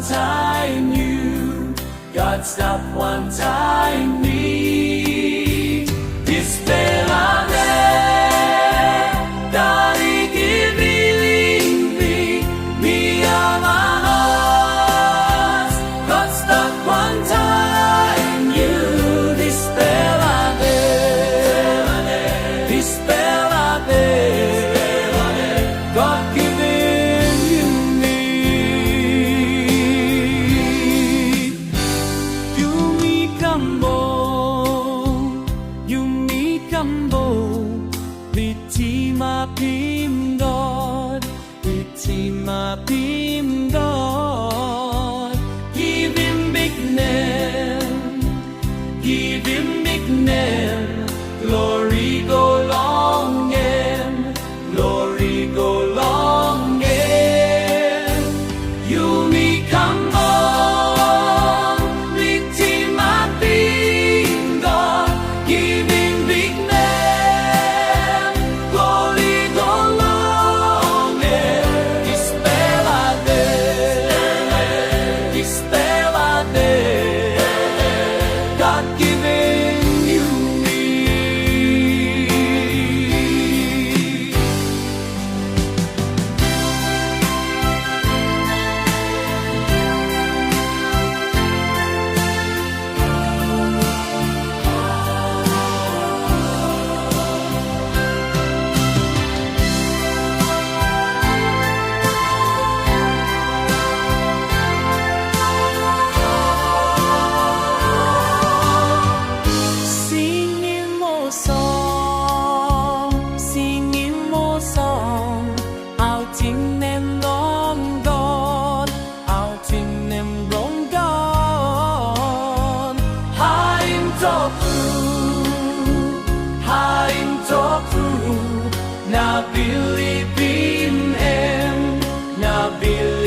time you, God stop one time me. This pelade, daddy give me a heart. God stop one time you. This pelade, God giving you me. You me combo, Vitima Pim God, Vitima Pim God. Give him big name, give him big name. Glory go long in, glory go long in. You me come on, Vitima Pim God, give him big name. Glory go long in. Dispelade, God giving you me. Singing more song, out in them long gone, out in them long gone. I'm talk through, now believe in him, now believe.